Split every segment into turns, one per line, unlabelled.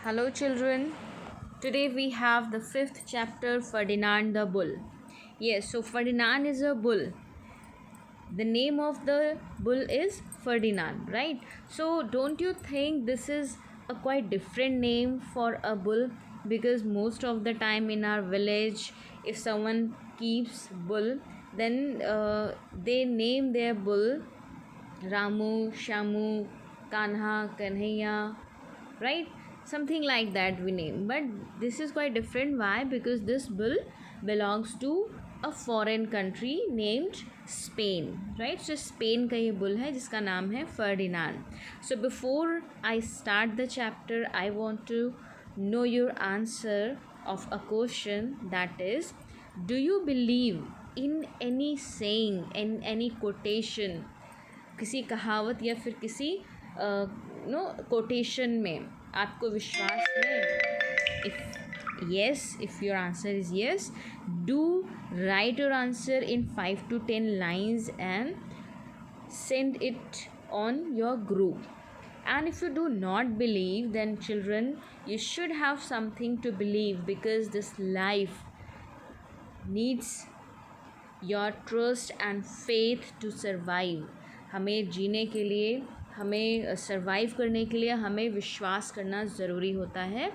Hello, children. Today we have the fifth chapter, Ferdinand the Bull. Yes, so Ferdinand is a bull. The name of the bull is Ferdinand, right? So, don't you think this is a quite different name for a bull? Because most of the time in our village, if someone keeps bull, then they name their bull Ramu, Shamu, Kanha, Kanhaiya, right? Something like that we name. But this is quite different. Why? Because this bull belongs to a foreign country named Spain, right? So Spain का ये bull है जिसका नाम है Ferdinand. So before I start the chapter, I want to know your answer of a question, that is, do you believe in any saying, in any quotation, किसी कहावत या फिर किसी कोटेशन में आपको विश्वास है? If yes, if your answer is yes, do write your answer in 5 to 10 lines and send it on your group. And if you do not believe, then children, you should have something to believe, because this life needs your trust and faith to survive. हमें जीने के लिए, हमें survive करने के लिए हमें विश्वास करना ज़रूरी होता है.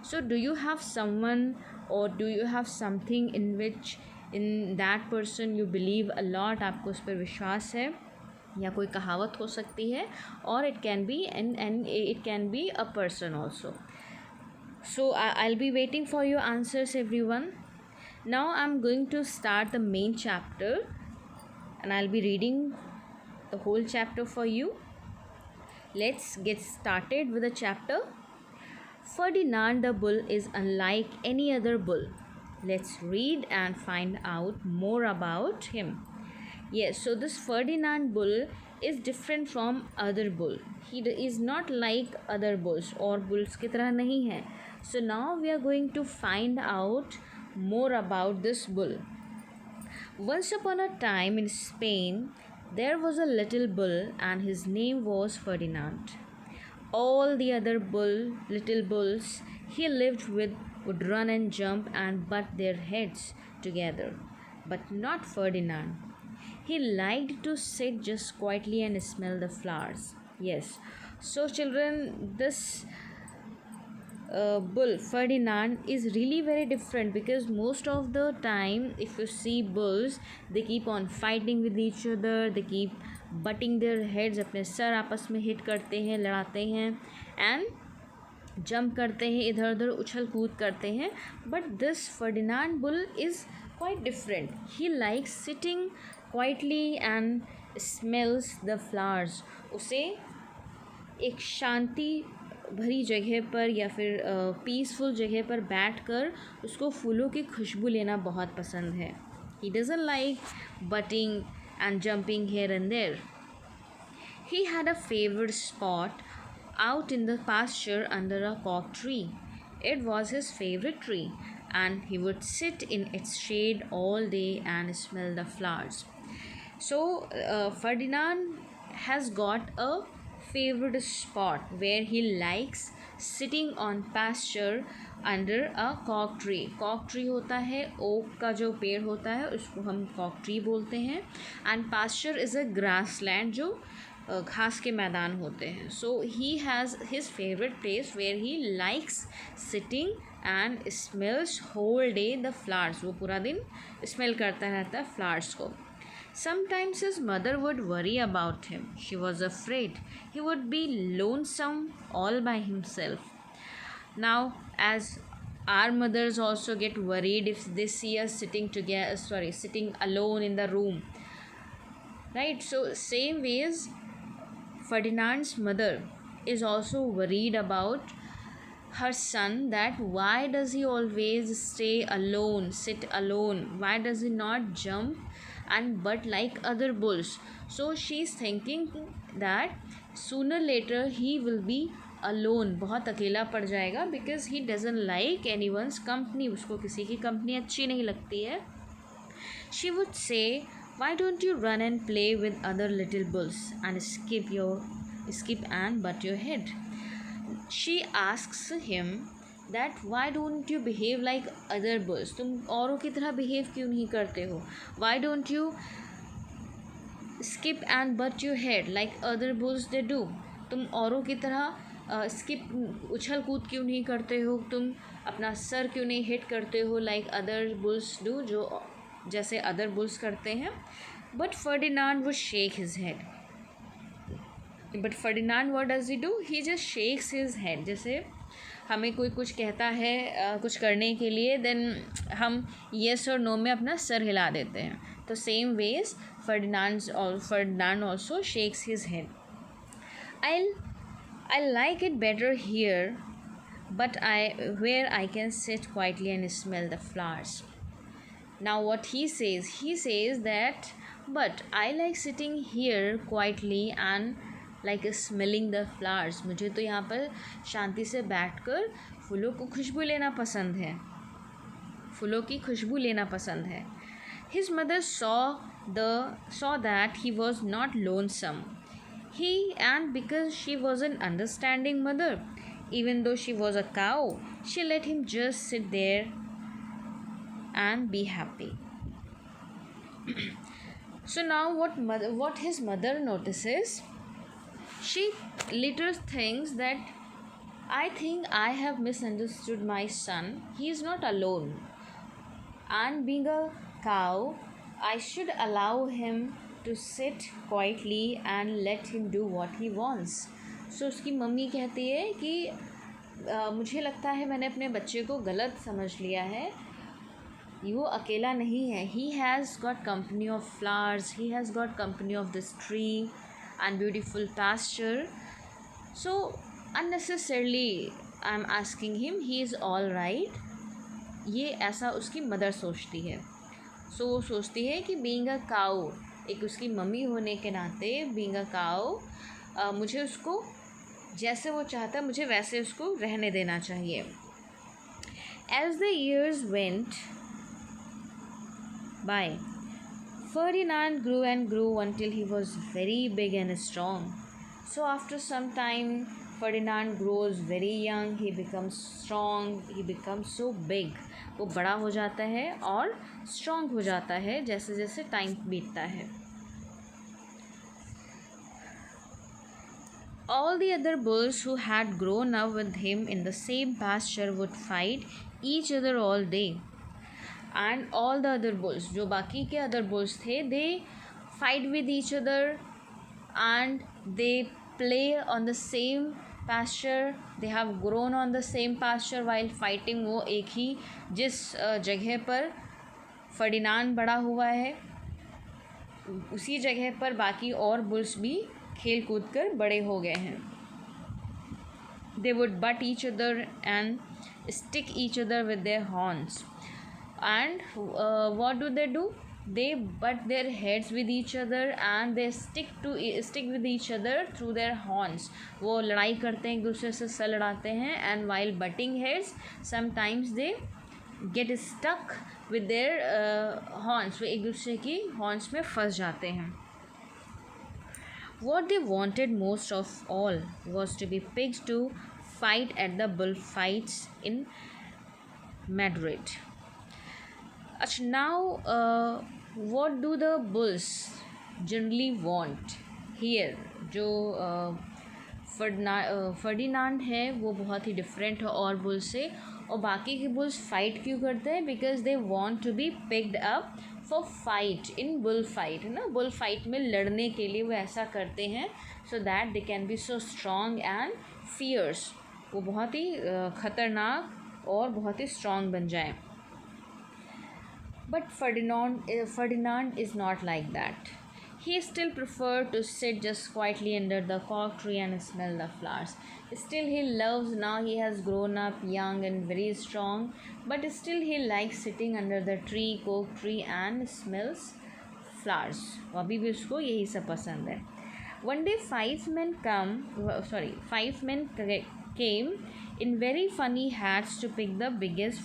So do you have someone or do you have something in which in that person you believe a lot? आपको उस पर विश्वास है, या कोई कहावत हो सकती है, और it can be and it can be a person also. So I will be waiting for your answers everyone. Now I'm going to start the main chapter, and I'll be reading the whole chapter for you. Let's get started with the chapter. Ferdinand the Bull is unlike any other bull. Let's read and find out more about him. Yes, so this Ferdinand Bull is different from other bull. He is not like other bulls, और bulls की तरह नहीं है. So now we are going to find out more about this bull. Once upon a time in Spain, there was a little bull, and his name was Ferdinand. All the other little bulls he lived with would run and jump and butt their heads together, but not Ferdinand. He liked to sit just quietly and smell the flowers. Yes, so children, this bull Ferdinand is really very different, because most of the time if you see bulls, they keep on fighting with each other, they keep butting their heads, अपने sir आपस में hit करते हैं, लड़ाते हैं, and jump करते हैं, इधर उधर उछल कूद करते हैं. But this Ferdinand bull is quite different. He likes sitting quietly and smells the flowers. उसे एक शांति भरी जगह पर या फिर पीसफुल जगह पर बैठकर उसको फूलों की खुशबू लेना बहुत पसंद है. He doesn't like butting and jumping here and there. He had a favorite spot out in the pasture under a cork tree. It was his favorite tree, and he would sit in its shade all day and smell the flowers. So Ferdinand has got a favorite spot where he likes sitting on pasture under a cork tree. cork tree होता है okay का जो पेड़ होता है, उसको हम cork tree बोलते हैं. and pasture is a grassland, जो घास के मैदान होते हैं. so he has his favorite place where he likes sitting and smells whole day the flowers. वो पूरा दिन smell करता रहता है flowers को. Sometimes his mother would worry about him. She was afraid he would be lonesome all by himself. Now, as our mothers also get worried if they see us sitting alone in the room, right? So same ways Ferdinand's mother is also worried about her son, that why does he always stay alone, sit alone? Why does he not jump and butt like other bulls? So she is thinking that sooner later he will be alone, बहुत अकेला पड़ जाएगा, because he doesn't like anyone's company. उसको किसी की company अच्छी नहीं लगती है. She would say, why don't you run and play with other little bulls and skip and butt your head? She asks him that why don't you behave like other bulls, तुम औरों की तरह behave क्यों नहीं करते हो, why don't you skip and but your head like other bulls they do, तुम औरों की तरह स्किप उछल कूद क्यों नहीं करते हो, तुम अपना सर क्यों नहीं हिट करते हो लाइक अदर बुल्स डू, जो जैसे अदर बुल्स करते हैं. But Ferdinand would shake his head. But Ferdinand what does he do, he just shakes his head. जैसे हमें कोई कुछ कहता है कुछ करने के लिए, देन हम येस और नो में अपना सर हिला देते हैं. तो same ways Ferdinand also shakes his head. I like it better here, but where I can sit quietly and smell the flowers. Now what he says that, but I like sitting here quietly and like smelling the flowers. मुझे तो यहाँ पर शांति से बैठकर फूलों को खुशबू लेना पसंद है, फूलों की खुशबू लेना पसंद है. His mother saw that he was not lonesome. And because she was an understanding mother, even though she was a cow, she let him just sit there and be happy. So now what his mother notices, she later thinks that I think I have misunderstood my son. He is not alone. And being a cow, I should allow him to sit quietly and let him do what he wants. So उसकी mummy कहती है कि मुझे लगता है मैंने अपने बच्चे को गलत समझ लिया है, वो अकेला नहीं है. He has got company of flowers, he has got company of this tree and beautiful pasture. So unnecessarily I'm asking him, he is all right. ये ऐसा उसकी मदर सोचती है. सो वो सोचती है कि बीइंग अ काऊ, एक उसकी मम्मी होने के नाते बीइंग अ काऊ, मुझे उसको जैसे वो चाहता है मुझे वैसे उसको रहने देना चाहिए. As the years went by, Ferdinand grew and grew until he was very big and strong. So after some time, Ferdinand grows very young, he becomes strong, he becomes so big. वो बड़ा हो जाता है और strong हो जाता है जैसे जैसे टाइम बीतता है. All the other bulls who had grown up with him in the same pasture would fight each other all day. And all the other bulls, जो बाकी के other bulls थे, they fight with each other and they play on the same pasture. They have grown on the same pasture while fighting. वो एक ही जिस जगह पर Ferdinand बड़ा हुआ है, उसी जगह पर बाकी और बुल्स भी खेल कूद कर बड़े हो गए हैं. They would butt each other and stick each other with their horns. And what do? They butt their heads with each other and they stick with each other through their horns. वो लड़ाई करते हैं, एक दूसरे से sir लड़ाते हैं. And while butting heads, sometimes they get stuck with their horns. वो एक दूसरे की horns में फंस जाते हैं. What they wanted most of all was to be picked to fight at the bullfights in Madrid. Now what do the bulls generally want here? जो Ferdinand है वो बहुत ही डिफरेंट है और बुल से, और बाकी के बुल्स फाइट क्यों करते हैं? Because they want to be picked up for fight in bull fight, है ना. बुल फाइट में लड़ने के लिए वो ऐसा करते हैं so that they can be so strong and fierce. वो बहुत ही ख़तरनाक और बहुत ही स्ट्रॉन्ग बन जाए. But Ferdinand is not like that. He still preferred to sit just quietly under the cork tree and smell the flowers. Still he loves, now he has grown up young and very strong, but still he likes sitting under the tree, cork tree and smells flowers. अभी भी उसको यही सब पसंद है. One day five men came in very funny hats to pick the biggest,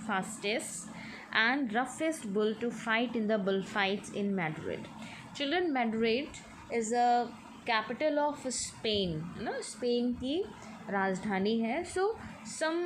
fastest and roughest bull to fight in the bullfights in Madrid. Madrid is a capital of Spain. Spain की राजधानी है. So some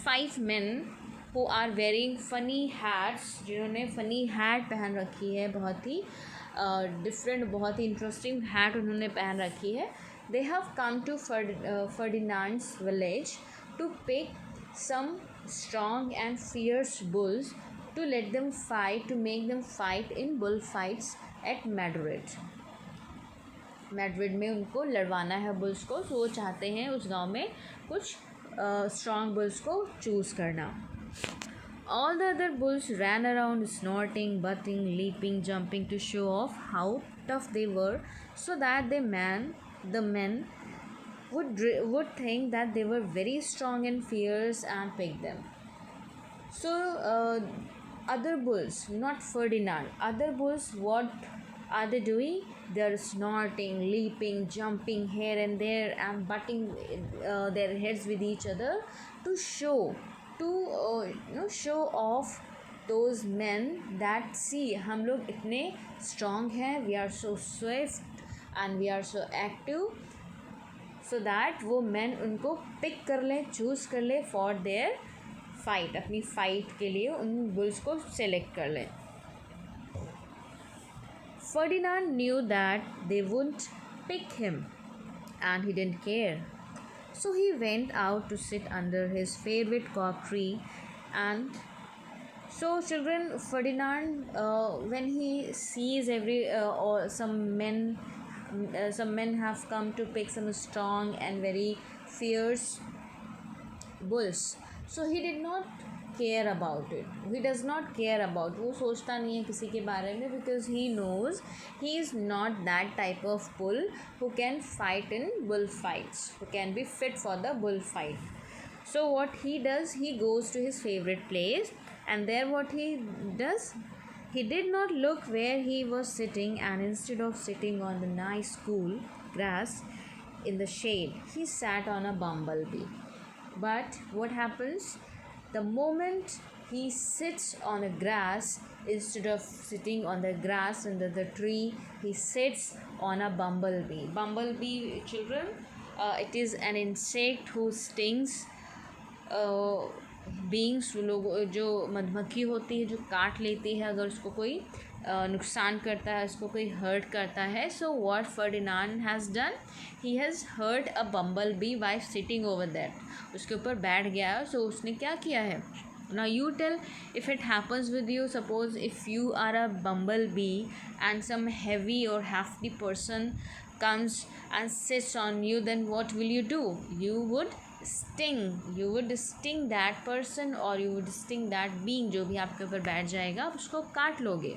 5 men who are wearing funny hats, जिन्होंने funny hat पहन रखी है, बहुत ही different, बहुत ही interesting hat उन्होंने पहन रखी है. They have come to Ferdinand's village to pick some strong and fierce bulls to let them fight, to make them fight in bullfights at Madrid. Madrid में उनको लड़वाना है बुल्स को, तो वो चाहते हैं उस गांव में कुछ स्ट्रॉन्ग बुल्स को चूज़ करना. All the other bulls ran around snorting, butting, leaping, jumping to show off how tough they were, so that the men would think that they were very strong and fierce and pick them. So other bulls, not Ferdinand, other bulls, what are they doing? They are snorting, leaping, jumping here and there and butting their heads with each other to show off those men that see हम लोग इतने strong हैं, we are so swift and we are so active, so that वो men उनको pick कर लें, choose कर लें for their fight, अपनी fight के लिए उन bulls को select कर लें. Ferdinand knew that they wouldn't pick him and he didn't care. So he went out to sit under his favorite cork tree. And so children, Ferdinand, when he sees some men have come to pick some strong and very fierce bulls, so he did not care about it. He does not care about, वो सोचता नहीं है किसी के बारे में, because he knows he is not that type of bull who can fight in bull fights, who can be fit for the bull fight. So what he does, he goes to his favorite place, and there what he does, he did not look where he was sitting, and instead of sitting on the nice cool grass in the shade, he sat on a bumblebee. But what happens? The moment he sits on a grass, instead of sitting on the grass under the tree, he sits on a bumblebee. Bumblebee, children, it is an insect who stings beings, लोग जो मधुमक्खी होती है जो काट लेती है अगर उसको कोई नुकसान करता है, उसको कोई हर्ट करता है. So what Ferdinand has done, he has hurt a bumblebee by sitting over there. उसके ऊपर बैठ गया है. So उसने क्या किया है? Now you tell, if it happens with you, suppose if you are a bumblebee and some heavy or hefty person comes and sits on you, then what will you do? You would sting that person, or you would sting that being जो भी आपके ऊपर बैठ जाएगा, आप उसको काट लोगे.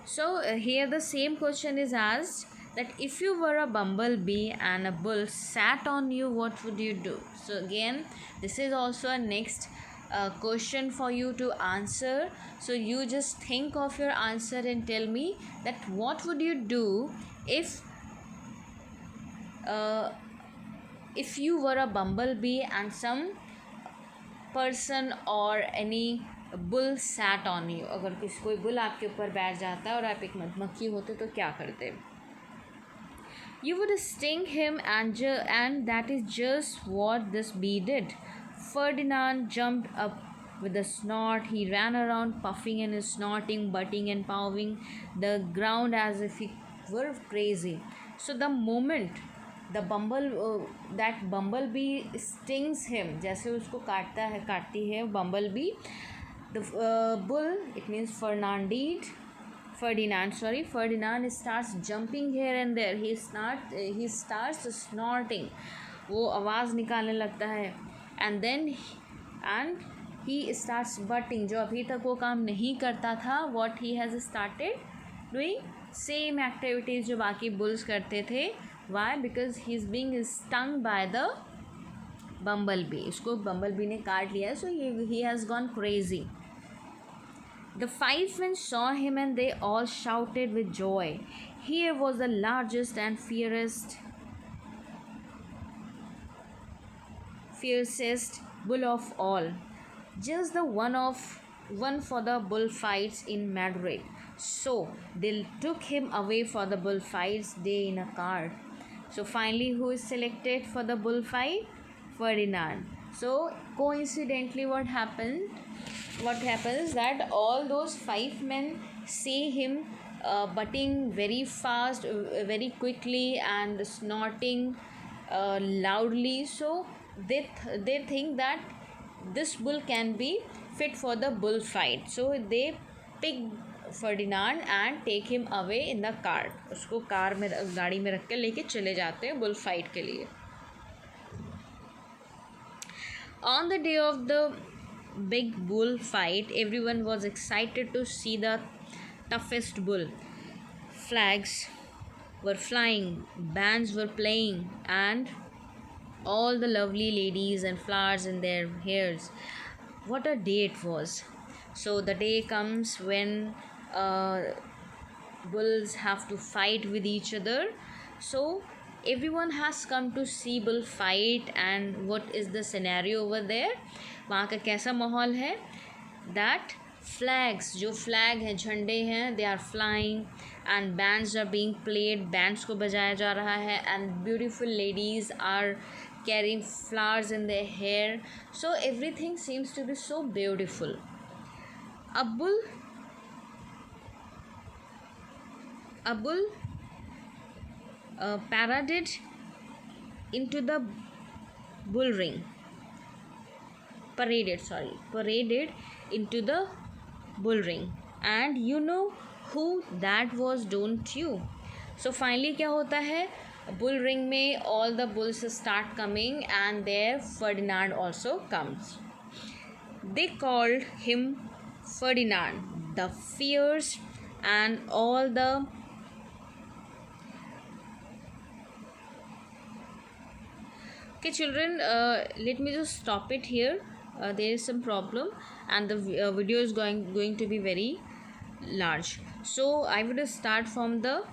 So here the same question is asked, that if you were a bumblebee and a bull sat on you, what would you do? So again, this is also a next question for you to answer. So you just think of your answer and tell me that what would you do if you were a bumblebee and some person or any bull sat on you. अगर कोई bull आपके ऊपर बैठ जाता है और आप एक मधुमक्खी होते तो क्या करते? You would sting him, and that is just what this bee did. Ferdinand jumped up with a snort. He ran around puffing and snorting, butting and pawing the ground as if he were crazy. So the moment that bumblebee stings him, जैसे उसको काटती है bumblebee, the bull, it means Ferdinand starts jumping here and there. He starts snorting, वो आवाज़ निकालने लगता है. And he starts butting, जो अभी तक वो काम नहीं करता था. What he has started doing? Same activities जो बाकी bulls करते थे. Why? Because he is being stung by the bumblebee. उसको bumblebee ने काट लिया, so he has gone crazy. The 5 men saw him and they all shouted with joy. Here was the largest and fiercest bull of all, just the one for the bullfights in Madrid. So they took him away for the bullfights day in a cart. So finally, who is selected for the bullfight? Ferdinand. So coincidentally, what happens that all those 5 men see him butting very fast, very quickly, and snorting loudly. So they think that this bull can be fit for the bullfight. So they pick Ferdinand and take him away in the car. उसको car में, गाड़ी में रख के लेके चले जाते हैं बुल फाइट के लिए. On the day of the big bull fight everyone was excited to see the toughest bull. Flags were flying, bands were playing, and all the lovely ladies and flowers in their hairs. What a day it was. So the day comes when bulls have to fight with each other. So everyone has come to see bull fight, and what is the scenario over there? वहाँ का कैसा माहौल है? That flags, जो flag हैं, झंडे हैं, they are flying, and bands are being played, bands को बजाया जा रहा है, and beautiful ladies are carrying flowers in their hair. So everything seems to be so beautiful. A bull paraded into the bull ring. Paraded into the bull ring. And you know who that was, don't you? So finally क्या होता है? Bull ring में all the bulls start coming, and there Ferdinand also comes. They called him Ferdinand the Fierce, and all the okay children, let me just stop it here. There is some problem, and the video is going to be very large. So I would start from the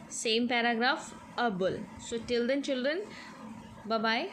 same paragraph, a bull. So till then children, bye bye.